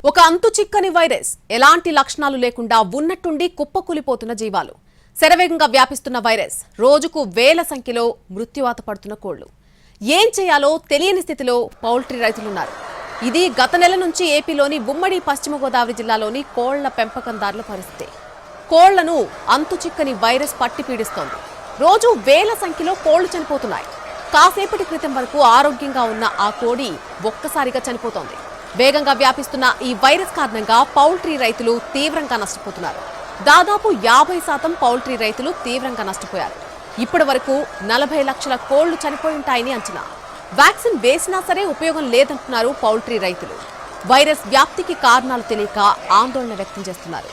ఒక అంతు చిక్కని వైరస్ ఎలాంటి లక్షణాలు లేకుండా ఉన్నట్టుండి కుప్పకూలిపోతున్న జీవాలు. శరవేగంగా వ్యాపిస్తున్న వైరస్ రోజుకు వేల సంఖ్యలో మృత్యువాత పడుతున్న కోళ్లు. ఏం చేయాలో తెలియని స్థితిలో పౌల్ట్రీ రైతులున్నారు. ఇది గత నెల నుంచి ఏపీలోని ఉమ్మడి పశ్చిమ గోదావరి జిల్లాలోని కోళ్ల పెంపకందారుల పరిస్థితి. కోళ్లను అంతు చిక్కని వైరస్ పట్టి పీడిస్తోంది. రోజు వేల సంఖ్యలో కోళ్లు చనిపోతున్నాయి. కాసేపటి క్రితం వరకు ఆరోగ్యంగా ఉన్న ఆ కోడి ఒక్కసారిగా చనిపోతోంది. వేగంగా వ్యాపిస్తున్న ఈ వైరస్ కారణంగా పౌల్ట్రీ రైతులు తీవ్రంగా నష్టపోతున్నారు. దాదాపు 50% పౌల్ట్రీ రైతులు తీవ్రంగా నష్టపోయారు. ఇప్పటి వరకు 40 లక్షల కోళ్లు చనిపోయి ఉంటాయని అంచనా. వ్యాక్సిన్ వేసినా సరే ఉపయోగం లేదంటున్నారు పౌల్ట్రీ రైతులు. వైరస్ వ్యాప్తికి కారణాలు తెలియక ఆందోళన వ్యక్తం చేస్తున్నారు.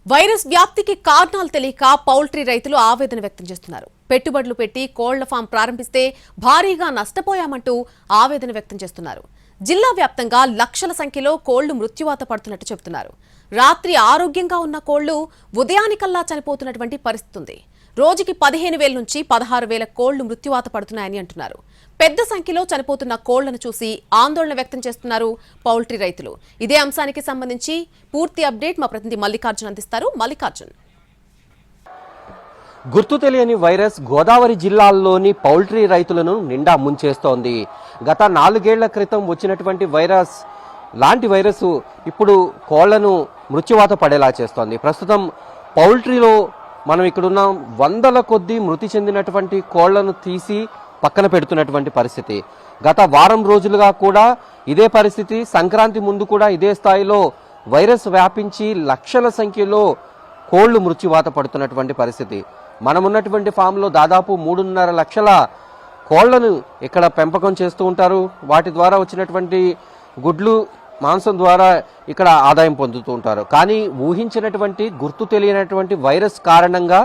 వైరస్ వ్యాప్తికి కారణాలు తెలియక పౌల్ట్రీ రైతులు ఆవేదన వ్యక్తం చేస్తున్నారు. పెట్టుబడులు పెట్టి కోళ్ల ఫామ్ ప్రారంభిస్తే భారీగా నష్టపోయామంటూ ఆవేదన వ్యక్తం చేస్తున్నారు. జిల్లా వ్యాప్తంగా లక్షల సంఖ్యలో కోళ్లు మృత్యువాత పడుతున్నట్టు చెబుతున్నారు. రాత్రి ఆరోగ్యంగా ఉన్న కోళ్లు ఉదయానికల్లా చనిపోతున్నటువంటి పరిస్థితి ఉంది. రోజుకి 15,000 నుంచి 16,000 కోళ్లు మృత్యువాత పడుతున్నాయని అంటున్నారు. పెద్ద సంఖ్యలో చనిపోతున్న కోళ్లను చూసి ఆందోళన వ్యక్తం చేస్తున్నారు పౌల్ట్రీ రైతులు. ఇదే అంశానికి సంబంధించి పూర్తి అప్డేట్ మా ప్రతినిధి మల్లికార్జున్ అందిస్తారు. మల్లికార్జున్, గుర్తు తెలియని వైరస్ గోదావరి జిల్లాల్లోని పౌల్ట్రీ రైతులను నిండా ముంచేస్తోంది. గత 4 ఏళ్ల క్రితం వచ్చినటువంటి వైరస్ లాంటి వైరస్ ఇప్పుడు కోళ్లను మృత్యువాత పడేలా చేస్తోంది. ప్రస్తుతం పౌల్ట్రీలో మనం ఇక్కడున్న వందల కొద్దీ మృతి చెందినటువంటి కోళ్లను తీసి పక్కన పెడుతున్నటువంటి పరిస్థితి. గత వారం రోజులుగా కూడా ఇదే పరిస్థితి. సంక్రాంతి ముందు కూడా ఇదే స్థాయిలో వైరస్ వ్యాపించి లక్షల సంఖ్యలో కోళ్లు మృత్యువాత పడుతున్నటువంటి పరిస్థితి. మనమున్నటువంటి ఫామ్లో దాదాపు 3.5 లక్షల కోళ్లను ఇక్కడ పెంపకం చేస్తూ ఉంటారు. వాటి ద్వారా వచ్చినటువంటి గుడ్లు మాంసం ద్వారా ఇక్కడ ఆదాయం పొందుతూ ఉంటారు. కానీ ఊహించినటువంటి గుర్తు తెలియనటువంటి వైరస్ కారణంగా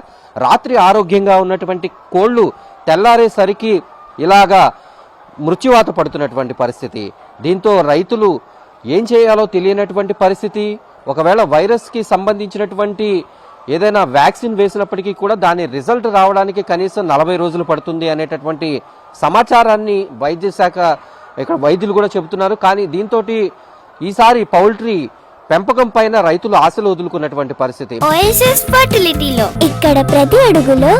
రాత్రి ఆరోగ్యంగా ఉన్నటువంటి కోళ్లు తెల్లారేసరికి ఇలాగా మృత్యువాత పడుతున్నటువంటి పరిస్థితి. దీంతో రైతులు ఏం చేయాలో తెలియనటువంటి పరిస్థితి. ఒకవేళ వైరస్కి సంబంధించినటువంటి ఏదైనా వ్యాక్సిన్ వేసినప్పటికీ కూడా దాని రిజల్ట్ రావడానికి కనీసం 40 రోజులు పడుతుంది అనేటటువంటి సమాచారాన్ని వైద్య శాఖ ఇక్కడ వైద్యులు కూడా చెబుతున్నారు. కానీ దీంతో ఈసారి పౌల్ట్రీ పెంపకం పైన రైతులు ఆశలు వదులుకున్నటువంటి పరిస్థితి. ఓఎస్ఎస్ ఫర్టిలిటీలో ఇక్కడ ప్రతి అడుగులో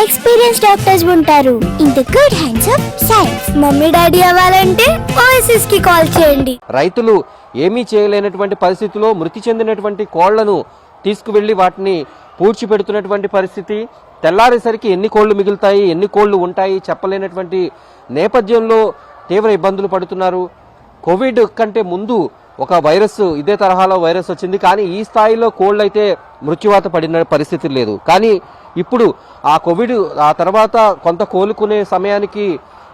ఎక్స్పీరియన్స్ డాక్టర్స్ ఉంటారు. In the good hands of science. Mummy daddy అవ్వాలంటే ఓఎస్ఎస్ కి కాల్ చేయండి. రైతులు ఏమీ చేయలేనటువంటి పరిస్థితిలో మృతి చెందినటువంటి కోళ్లను తీసుకువెళ్లి వాటిని పూడ్చిపెడుతున్నటువంటి పరిస్థితి. తెల్లారేసరికి ఎన్ని కోళ్లు మిగులుతాయి, ఎన్ని కోళ్లు ఉంటాయి చెప్పలేనటువంటి నేపథ్యంలో తీవ్ర ఇబ్బందులు పడుతున్నారు. కోవిడ్ కంటే ముందు ఒక వైరస్ ఇదే తరహాలో వైరస్ వచ్చింది. కానీ ఈ స్థాయిలో కోళ్ళు అయితే మృత్యువాత పడిన పరిస్థితి లేదు. కానీ ఇప్పుడు ఆ కోవిడ్ ఆ తర్వాత కొంత కోలుకునే సమయానికి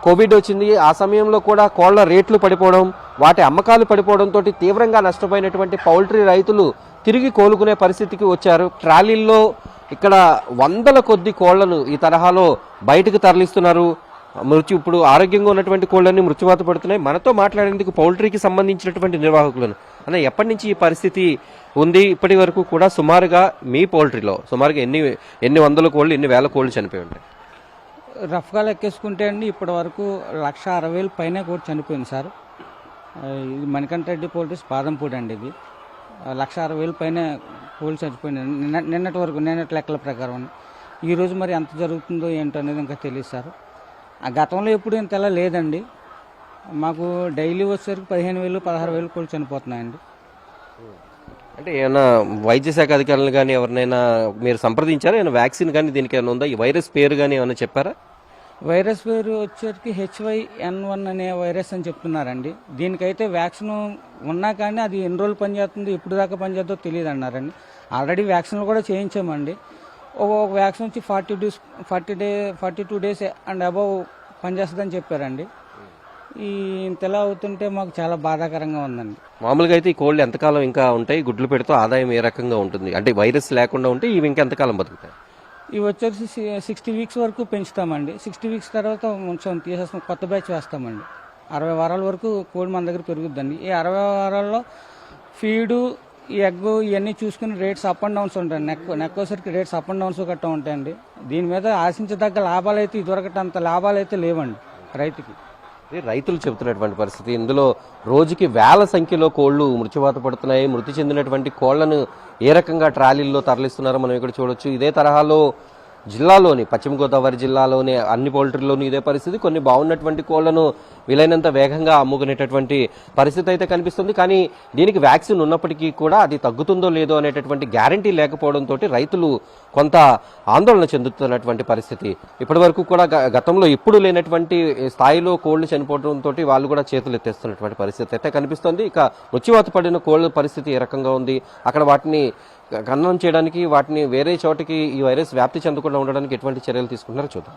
కోవిడ్ వచ్చింది. ఆ సమయంలో కూడా కోళ్ల రేట్లు పడిపోవడం, వాటి అమ్మకాలు పడిపోవడంతో తీవ్రంగా నష్టపోయినటువంటి పౌల్ట్రీ రైతులు తిరిగి కోలుకునే పరిస్థితికి వచ్చారు. ట్రాలీల్లో ఇక్కడ వందల కొద్ది కోళ్లను ఈ తరహాలో బయటకు తరలిస్తున్నారు. ఇప్పుడు ఆరోగ్యంగా ఉన్నటువంటి కోళ్ళని మృత్యువాత పడుతున్నాయి. మనతో మాట్లాడేందుకు పౌల్ట్రీకి సంబంధించినటువంటి నిర్వాహకులను అన్న, ఎప్పటి నుంచి ఈ పరిస్థితి ఉంది? ఇప్పటి వరకు కూడా సుమారుగా మీ పౌల్ట్రీలో సుమారుగా ఎన్ని వందల కోళ్ళు, ఎన్ని వేల కోళ్ళు చనిపోయి ఉంటాయి? రఫ్గా లెక్కేసుకుంటే అండి ఇప్పటి వరకు 1,60,000 పైన కూడా చనిపోయింది సార్. ఇది మణికంఠ రెడ్డి పౌల్ట్రీస్ పాదంపూడి అండి. ఇది 1,60,000 పైన కోళ్ళు చనిపోయినాయి నిన్నటి లెక్కల ప్రకారం. ఈరోజు మరి ఎంత జరుగుతుందో ఏంటో అనేది ఇంకా తెలియదు సార్. ఆ గతంలో ఎప్పుడు ఇంతలా లేదండి. మాకు డైలీ వచ్చేసరికి 15,000, 16,000 కోళ్ళు చనిపోతున్నాయండి. అంటే ఏమైనా వైద్య శాఖ అధికారులు కానీ ఎవరినైనా మీరు సంప్రదించారా? ఏమైనా వ్యాక్సిన్ కానీ దీనికి ఏమైనా ఉందా? ఈ వైరస్ పేరు కానీ ఏమైనా చెప్పారా? వైరస్ పేరు వచ్చేసరికి H1N1 అనే వైరస్ అని చెప్తున్నారండి. దీనికైతే వ్యాక్సిన్ ఉన్నా కానీ అది ఎన్ని రోజులు పనిచేస్తుందో, ఎప్పుడు దాకా పనిచేస్తుందో తెలియదు అన్నారండి. ఆల్రెడీ వ్యాక్సిన్లు కూడా చేయించామండి. ఒక వ్యాక్సిన్ వచ్చి 42 డేస్ అండ్ అబవ్ పనిచేస్తుందని చెప్పారండి. ఇంతలా అవుతుంటే మాకు చాలా బాధాకరంగా ఉందండి. మామూలుగా అయితే ఈ కోళ్ళు ఎంతకాలం ఇంకా ఉంటాయి? గుడ్లు పెడుతూ ఆదాయం ఏ రకంగా ఉంటుంది? అంటే వైరస్ లేకుండా ఉంటే ఇవి ఇంకా ఎంతకాలం బతుకుతాయి? ఇవి వచ్చేసి 60 వీక్స్ వరకు పెంచుతామండి. 60 వీక్స్ తర్వాత కొంచెం తీసేస్తాం, కొత్త బ్యాచ్ వేస్తామండి. 60 వారాల వరకు కోడి మన దగ్గర పెరుగుద్దండి. ఈ 60 వారాల్లో ఫీడు, ఈ ఎగ్ ఇవన్నీ చూసుకుని రేట్స్ అప్ అండ్ డౌన్స్ ఉంటాయండి. నెక్ వచ్చేసరికి రేట్స్ అప్ అండ్ డౌన్స్ గట్టా ఉంటాయండి. దీని మీద ఆశించదగ్గ లాభాలు అయితే ఇదివరకటంత లాభాలు అయితే లేవండి రైతుకి. ఇది రైతులు చెబుతున్నటువంటి పరిస్థితి. ఇందులో రోజుకి వేల సంఖ్యలో కోళ్లు మృత్యువాత పడుతున్నాయి. మృతి చెందినటువంటి కోళ్లను ఏ రకంగా ట్రాలీల్లో తరలిస్తున్నారో మనం ఇక్కడ చూడొచ్చు. ఇదే తరహాలో జిల్లాలోని పశ్చిమ గోదావరి జిల్లాలోని అన్ని పౌల్ట్రీల్లోనూ ఇదే పరిస్థితి. కొన్ని బాగున్నటువంటి కోళ్లను వీలైనంత వేగంగా అమ్ముకునేటటువంటి పరిస్థితి అయితే కనిపిస్తుంది. కానీ దీనికి వ్యాక్సిన్ ఉన్నప్పటికీ కూడా అది తగ్గుతుందో లేదో అనేటటువంటి గ్యారంటీ లేకపోవడంతో రైతులు కొంత ఆందోళన చెందుతున్నటువంటి పరిస్థితి. ఇప్పటి వరకు కూడా గతంలో ఎప్పుడు లేనటువంటి స్థాయిలో కోళ్లు చనిపోవడంతో వాళ్ళు కూడా చేతులు ఎత్తేస్తున్నటువంటి పరిస్థితి అయితే కనిపిస్తుంది. ఇక మృత్యువాత పడిన కోళ్ల పరిస్థితి ఏ రకంగా ఉంది, అక్కడ వాటిని ఖననం చేయడానికి వాటిని వేరే చోటికి ఈ వైరస్ వ్యాప్తి చెందకుండా ఉండడానికి ఎటువంటి చర్యలు తీసుకుంటున్నారో చూద్దాం.